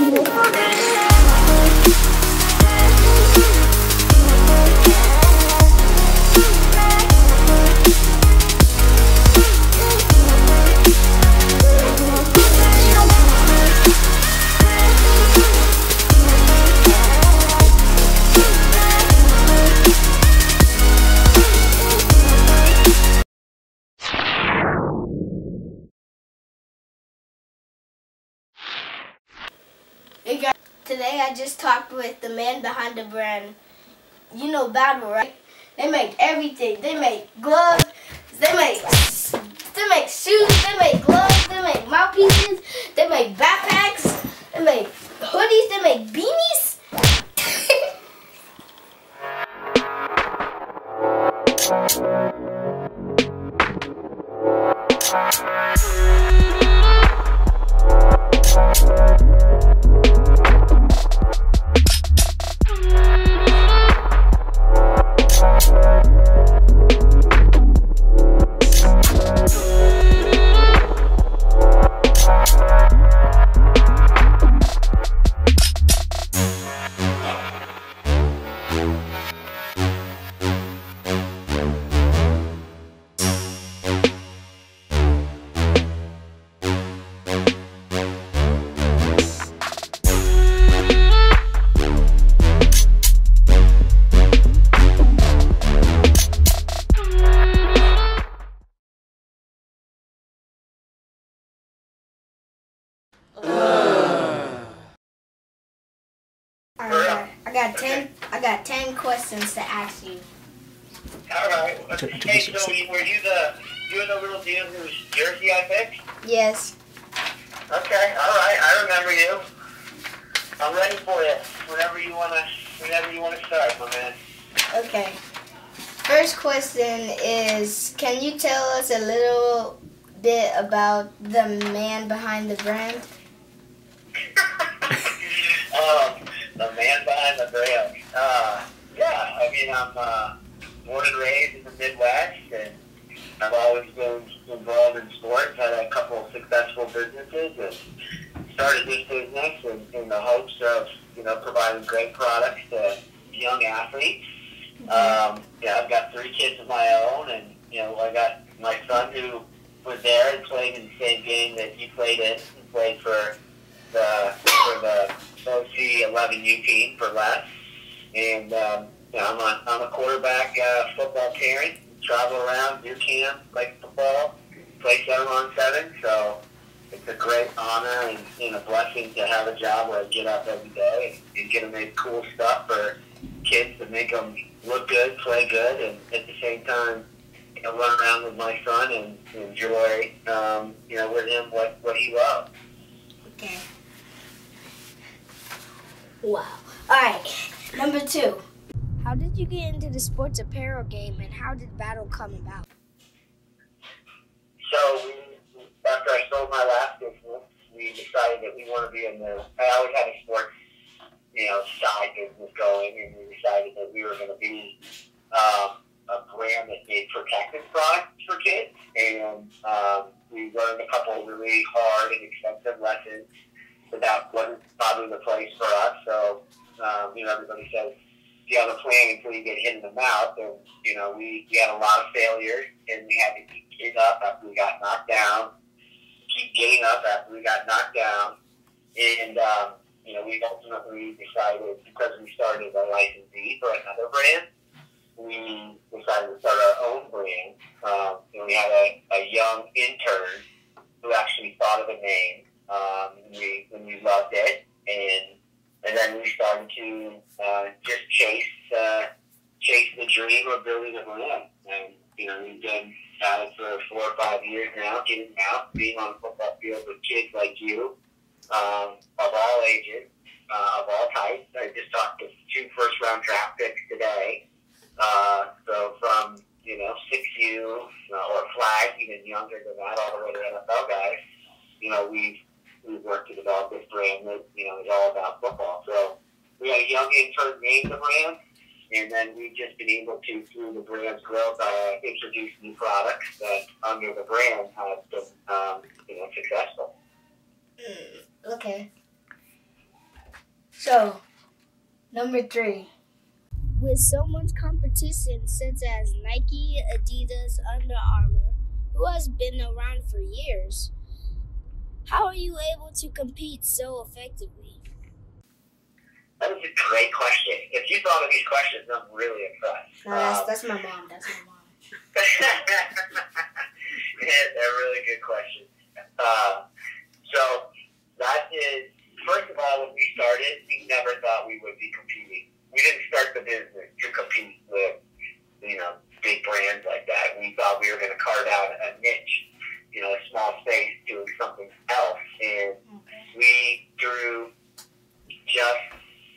Hey guys, today I just talked with the man behind the brand. You know Battle, right? They make everything. They make gloves, they make shoes, they make gloves, they make mouthpieces, they make backpacks, they make hoodies, they make beanies. I got 10 questions to ask you. All right. Hey, so were you the little dude whose jersey I picked? Yes. Okay. All right. I remember you. I'm ready for you. Whenever you wanna start, my man. Okay. First question is, can you tell us a little bit about the man behind the brand? The man behind the brand. Yeah, I mean, I'm born and raised in the Midwest, and I've always been involved in sports. Had a couple of successful businesses, and started this business in the hopes of, providing great products to young athletes. Yeah, I've got 3 kids of my own, and I got my son who was there and played in the same game that you played in. He played for the OC11U team for Les, and I'm a quarterback football parent. Travel around, do camp, like football, play 7-on-7. So it's a great honor and a blessing to have a job where I get up every day and get to make cool stuff for kids to make them look good, play good, and at the same time, run around with my son and enjoy, with him what he loves. Okay. Wow. All right. Number 2. How did you get into the sports apparel game, and how did Battle come about? So after I sold my last business, we decided that we want to be in the. I always had a sports, side business going, and we decided that we were going to be a brand that made protective products for kids, and we learned a couple of really hard and expensive lessons. That wasn't probably the place for us. So, everybody says you have a plan until you get hit in the mouth. And, we had a lot of failures, and we had to keep getting up after we got knocked down, keep getting up after we got knocked down. And, we ultimately decided, because we started a licensee for another brand, we decided to start our own brand. We had a young intern who actually thought of a name. And we loved it, and then we started to just chase the dream of building a brand. And we've been at it for 4 or 5 years now, getting out, being on the football field with kids like you, of all ages, of all types. I just talked to 2 first-round draft picks today. So from 6U or flag, even younger than that, all the way to NFL guys. We've worked to develop this brand that, is all about football. So we had a young intern named the brand, and then we've just been able to, through the brand's growth, introduce new products that under the brand have been, successful. Okay. So, number 3. With so much competition such as Nike, Adidas, Under Armour, who has been around for years, how are you able to compete so effectively? That was a great question. If you thought of these questions, I'm really impressed. No, that's my mom. That's my mom. Yeah, they're really good questions. So that is, first of all, when we started, we never thought we would be competing. We didn't start the business to compete with, big brands like that. We thought we were going to carve out a niche, a small space doing something else. And we, through just,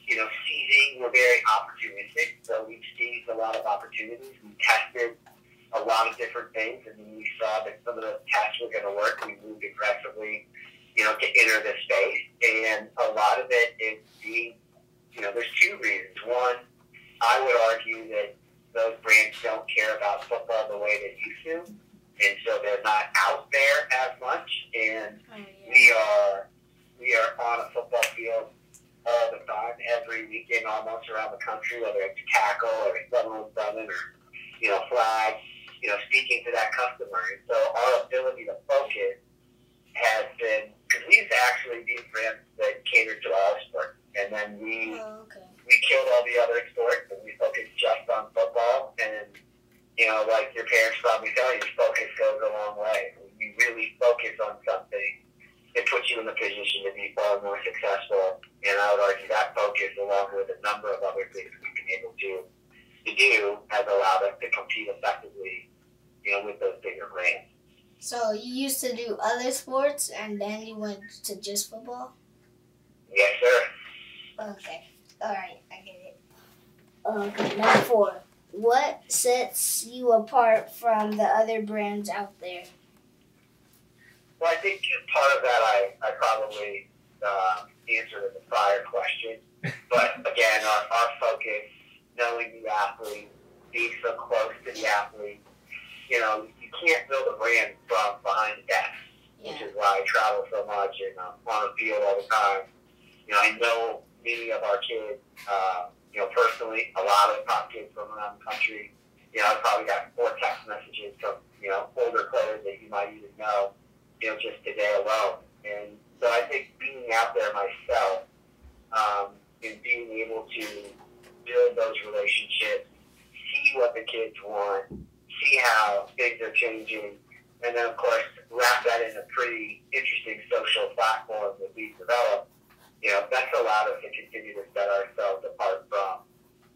seizing, we're very opportunistic. So we seized a lot of opportunities. We tested a lot of different things, and then we saw that some of the tests were going to work. We moved aggressively, to enter this space. And a lot of it is being, there's 2 reasons. One, I would argue that those brands don't care about football the way they used to, and so they're not out there as much. And we are on a football field all the time, every weekend almost around the country, whether it's tackle or someone running or, flag, speaking to that customer. And so our ability to focus has been, because we used to actually be brands that catered to all sports. And then we killed all the other sports and we focused just on football. And, like your parents probably tell you, focus goes a long way. When you really focus on something, it puts you in the position to be far more successful. And I would argue that focus, along with a number of other things we've been able to do, has allowed us to compete effectively, with those bigger brands. So you used to do other sports and then you went to just football? Yes, sir. Okay. All right. I get it. Okay. Number 4. What sets you apart from the other brands out there? Well, I think part of that I probably answered in the prior question. But again, our focus, knowing the athlete, being so close to the athlete, you can't build a brand from behind the desk, which is why I travel so much and I'm on the field all the time. I know many of our kids, personally, a lot of the top kids from around the country. I've probably got 4 text messages from, older players that you might even know, just today alone. And so I think being out there myself, and being able to build those relationships, see what the kids want, see how things are changing, and then, of course, wrap that in a pretty interesting social platform that we've developed, that's allowed us to continue to set ourselves apart from,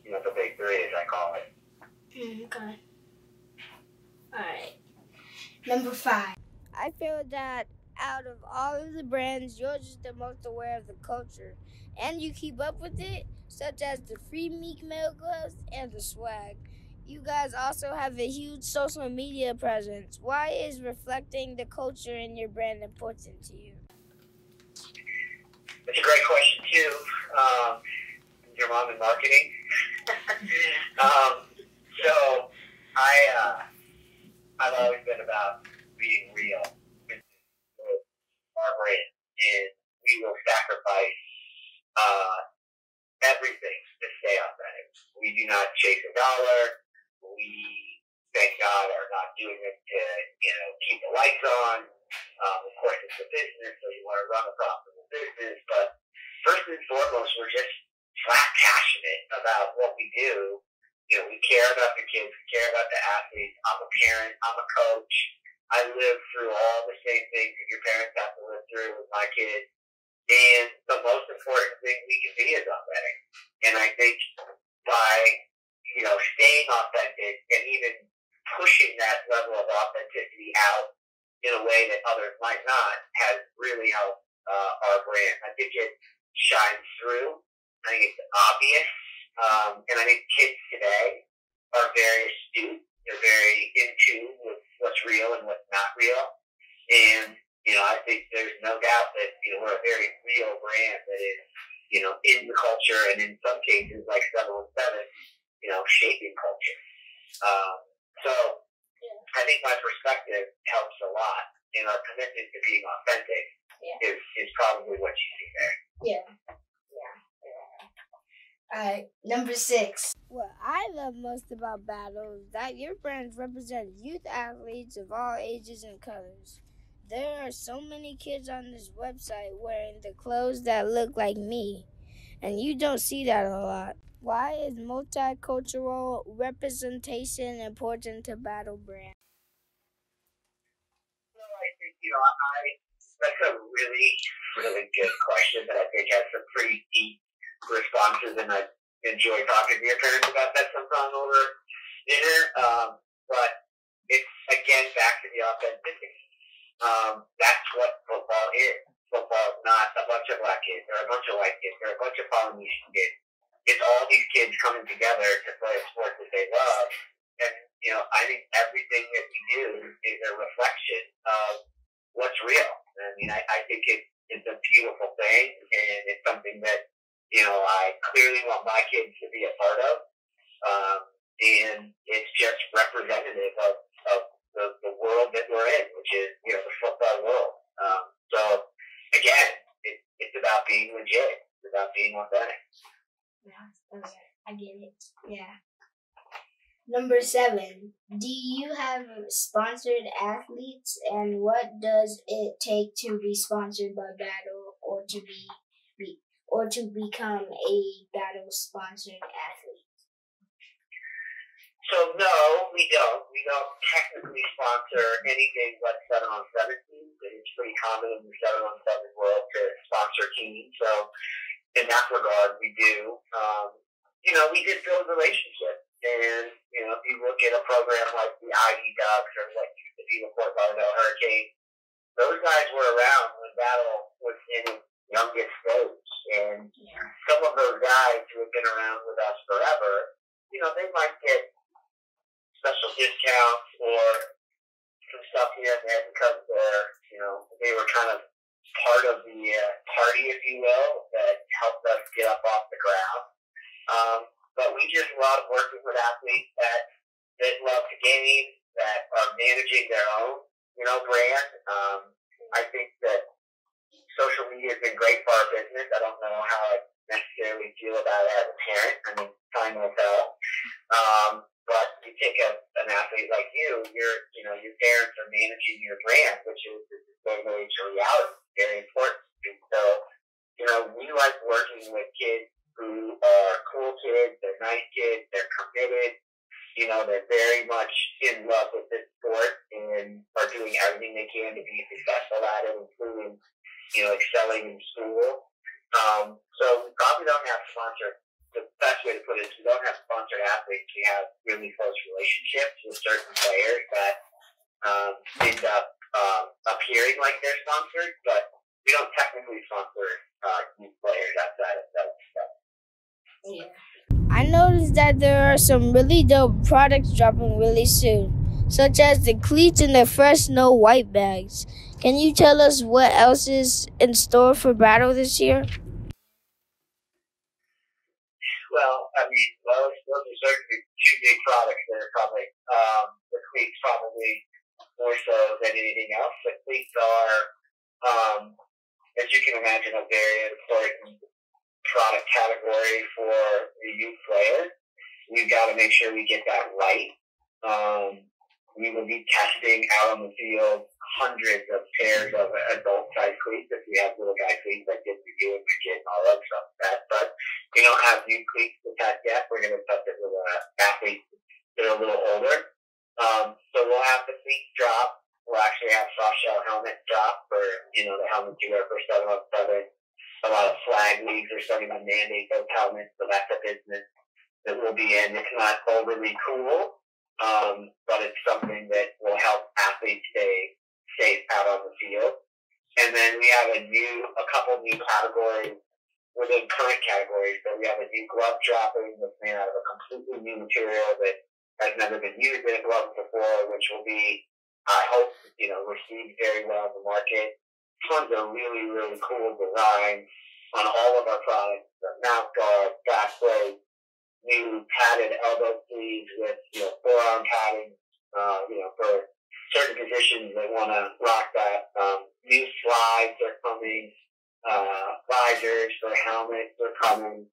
the big 3, as I call it. Okay. All right. Number 5. I feel that out of all of the brands, you're just the most aware of the culture, and you keep up with it, such as the free Meek Mill gloves and the swag. You guys also have a huge social media presence. Why is reflecting the culture in your brand important to you? That's a great question, too. Your mom in marketing. So I've always been about being real with our brand, and we will sacrifice everything to stay authentic. We do not chase a dollar. We, thank God, are not doing it to, keep the lights on. Of course, it's a business, so you want to run a profitable business. But first and foremost, we're just flat passionate about what we do. We care about the kids. We care about the athletes. I'm a parent. I'm a coach. I live through all the same things that your parents have to live through with my kids. And the most important thing we can be is authentic. And I think by, staying authentic and even pushing that level of authenticity out in a way that others might not has really helped our brand. I think it shines through. I think it's obvious. And I think kids today are very astute. They're very in tune with what's real and what's not real. And, I think there's no doubt that, we're a very real brand that is, in the culture and in some cases, like 717, shaping culture. So I think my perspective helps a lot. And our commitment to being authentic is probably what you see there. Yeah. Alright, number 6. What I love most about Battle is that your brands represent youth athletes of all ages and colors. There are so many kids on this website wearing the clothes that look like me, and you don't see that a lot. Why is multicultural representation important to Battle brand? Well, I think, that's a really, really good question that I think has some pretty deep responses, and I enjoy talking to your parents about that sometime over dinner. But it's, again, back to the authenticity. That's what football is. Football is not a bunch of black kids or a bunch of white kids or a bunch of Polynesian kids. It's all these kids coming together to play a sport that they love. And, I think everything that we do is a reflection of what's real. I mean, I think it's a beautiful thing, and it's something that, I clearly want my kids to be a part of. And it's just representative of the world that we're in, which is, the football world. So, again, it's about being legit. It's about being authentic. Yeah, okay. I get it. Yeah. Number 7. Do you have sponsored athletes, and what does it take to be sponsored by Battle or to become a Battle sponsored athlete? So no, we don't. We don't technically sponsor anything but 7-on-7 teams. It's pretty common in the 7-on-7 world to sponsor teams. So in that regard, we do. We did build relationships. And, if you look at a program like the IE Ducks or what used to be the Fort Lauderdale Hurricanes, those guys were around when Battle was in its youngest stage. And some of those guys who have been around with us forever, they might get special discounts or some stuff here and there because they were kind of part of the party, if you will, that helped us get up off the ground. But we just love working with athletes that love the game, that are managing their own, brand. I think that social media has been great for our business. I don't know how I necessarily feel about it as a parent. I mean, time will tell. But you take an athlete like your parents are managing your brand, which is very, very reality, very important. And so, we like working with kids who are cool kids, they're nice kids, they're committed, they're very much in love with this sport and are doing everything they can to be successful at it, including, excelling in school. So we probably don't have sponsored, the best way to put it is we don't have sponsored athletes. We have really close relationships with certain players that end up appearing like they're sponsored, but we don't technically sponsor youth players outside of that stuff. Yeah. I noticed that there are some really dope products dropping really soon, such as the cleats and the fresh Snow White bags. Can you tell us what else is in store for Battle this year? Well, those are certainly two big products that are coming. The cleats probably more so than anything else. The cleats are, as you can imagine, a very important product category for the youth player. We've got to make sure we get that right. We will be testing out on the field hundreds of pairs of adult-sized cleats if we have little guy cleats like Did For You and your kid and all that stuff. But we don't have youth cleats to test yet. We're going to test it with athletes that are a little older. So we'll have the cleats drop. We'll actually have soft shell helmets drop for, the helmets you wear for 7-on-7. A lot of flag leagues are starting to mandate those helmets, so that's a business that we'll be in. It's not overly cool, but it's something that will help athletes stay safe out on the field. And then we have a couple new categories within current categories. So we have a new glove dropping that's made out of a completely new material that has never been used in a glove before, which will be, I hope, received very well in the market. Tons of really, really cool designs on all of our products. The mouth guard, back plate, new padded elbow sleeves with, forearm padding, for certain positions that want to rock that. New slides are coming. Visors for helmets are coming.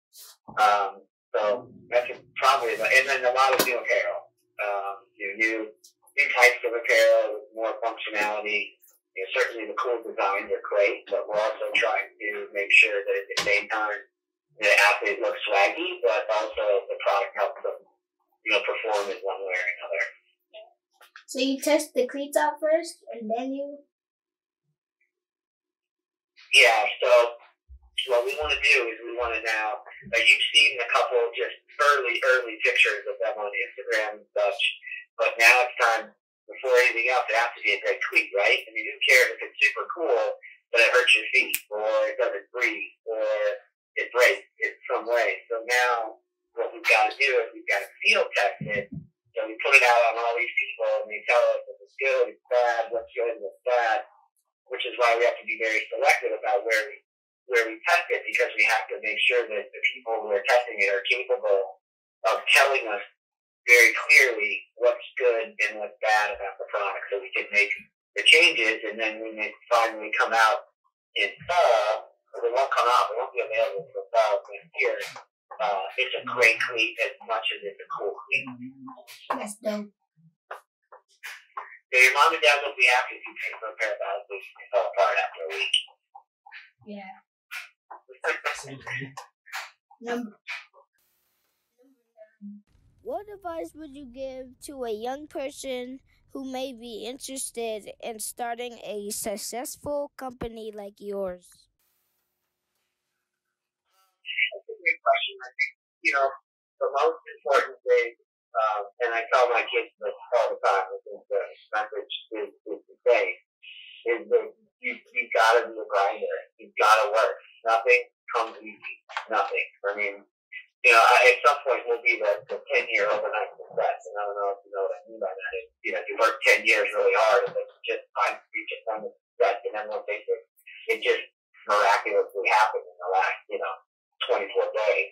So that's probably, and then a lot of new apparel, new types of apparel with more functionality. Certainly the cool designs are great, but we're also trying to make sure that at the same time the athlete looks swaggy, but also the product helps them, perform in one way or another. So you test the cleats out first, and then you... Yeah, so what we want to do is we want to now, you've seen a couple of just early pictures of them on Instagram and such, but now it's time, before anything else, it has to be a great cleat, right? I mean, who cares if it's super cool, but it hurts your feet, or it doesn't breathe, or it breaks in some way. So now what we've got to do is we've got to field test it. So we put it out on all these people, and they tell us if it's good, it's bad, what's good, what's bad, which is why we have to be very selective about where we test it, because we have to make sure that the people who are testing it are capable of telling us very clearly what's good and what's bad about the product, so we can make the changes. And then when they finally come out in fall, they won't come out, they won't be available for fall next year. It's a great cleat as much as it's a cool cleat. That's dope. So your mom and dad will be happy if you pay for a pair of ballet boots and they fall apart after a week. Yeah. What advice would you give to a young person who may be interested in starting a successful company like yours? That's a great question. I think, the most important thing, and I tell my kids this all the time, I think the message is the same, is that you've got to be a grinder. You've got to work. Nothing comes easy. Nothing. I mean, at some point we'll be the 10-year overnight success, and I don't know if you know what I mean by that. You work 10 years really hard, and then you just reach a point of success, and then one day it just miraculously happened in the last, 24 days.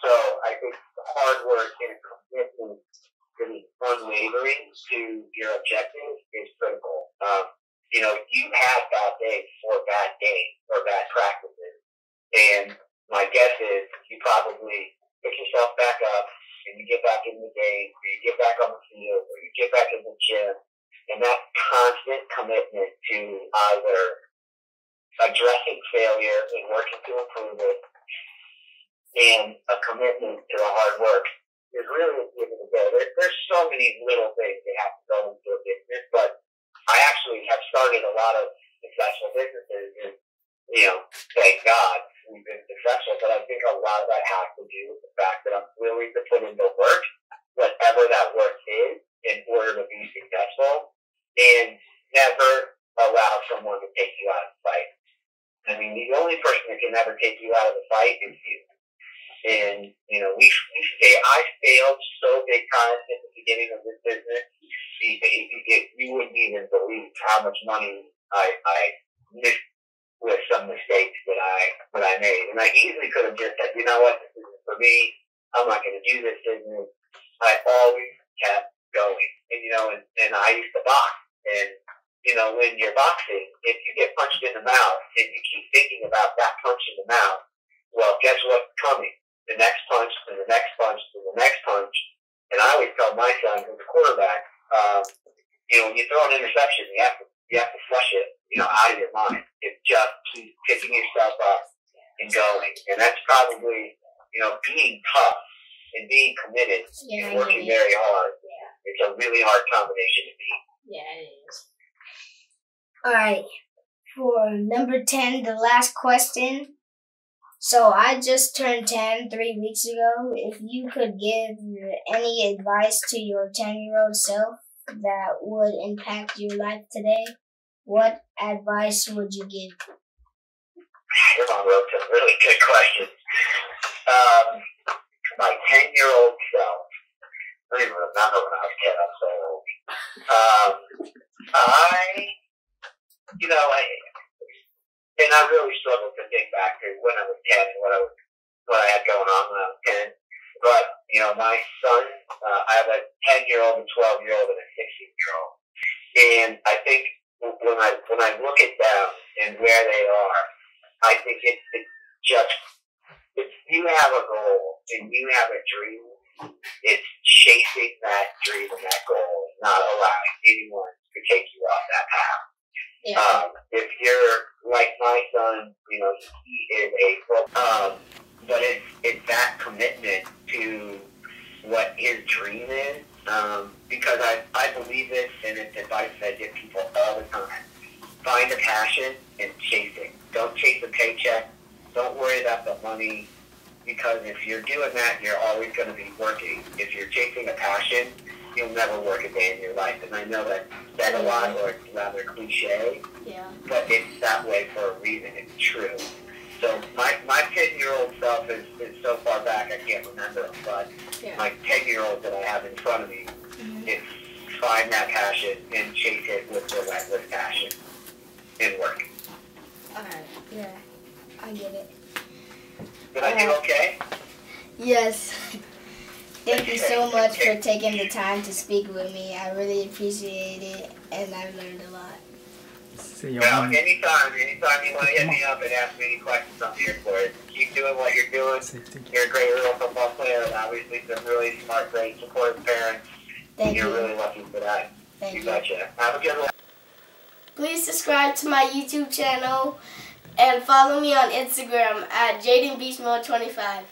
So I think hard work and commitment to be unwavering to your objective is critical. You have bad days or bad practices, and my guess is you probably pick yourself back up and you get back in the game, or you get back on the field, or you get back in the gym, and that constant commitment to either addressing failure and working to improve it, and a commitment to the hard work is really a give and go. There's so many little things that have to go into a business, but I actually have started a lot of successful businesses, and thank God we've been successful, but I think a lot of that has to do with the fact that I'm willing to put in the work, whatever that work is, in order to be successful, and never allow someone to take you out of the fight. I mean, the only person that can ever take you out of the fight is you. And, I failed so big time at the beginning of this business, you wouldn't even believe how much money I missed with some mistakes that I made. And I easily could have just said, you know what, this isn't for me, I'm not going to do this business. I always kept going. And I used to box. And, when you're boxing, if you get punched in the mouth and you keep thinking about that punch in the mouth, well, guess what's coming? The next punch, and the next punch, and the next punch. And I always tell my son, who's a quarterback, when you throw an interception, you have to flush it, out of your mind. It just keeps picking yourself up and going. And that's probably, being tough and being committed and working very hard. Yeah. It's a really hard combination to be. Yeah, it is. All right. For number 10, the last question. So I just turned 10 3 weeks ago. If you could give any advice to your 10-year-old self that would impact your life today, what advice would you give? You're on road to really good questions. My 10-year-old self, I don't even remember when I was 10, I'm so old. And I really struggled to think back to when I was 10 and what I had going on when I was 10. But, my son, I have a 10-year-old, a 12-year-old, and a 16-year-old. And I think when I look at them and where they are, I think it's you have a goal and you have a dream, it's chasing that dream and that goal, not allowing anyone to take you off that path. Yeah. If you're like my son, you know, he is but it's that commitment to what his dream is, because I believe this, and it's advice that I give people all the time. Find a passion and chase it. Don't chase a paycheck. Don't worry about the money, because if you're doing that, you're always going to be working. If you're chasing a passion, you'll never work a day in your life. And I know that's said a lot, or it's rather cliche, but it's that way for a reason. It's true. So my 10-year-old self is so far back I can't remember him, but my 10-year-old that I have in front of me, is find that passion and chase it with relentless passion and work. Alright, yeah, I get it. Did I do okay? Yes. Thank you so much for taking the time to speak with me. I really appreciate it, and I've learned a lot. Well, anytime you want to hit me up and ask me any questions, I'm here for it. Keep doing what you're doing. You're a great little football player, and obviously some really smart, great, supportive parents. Thank you. You're really lucky for that. Thank you. You betcha. Have a good one. Please subscribe to my YouTube channel and follow me on Instagram at JadenBeastMode25.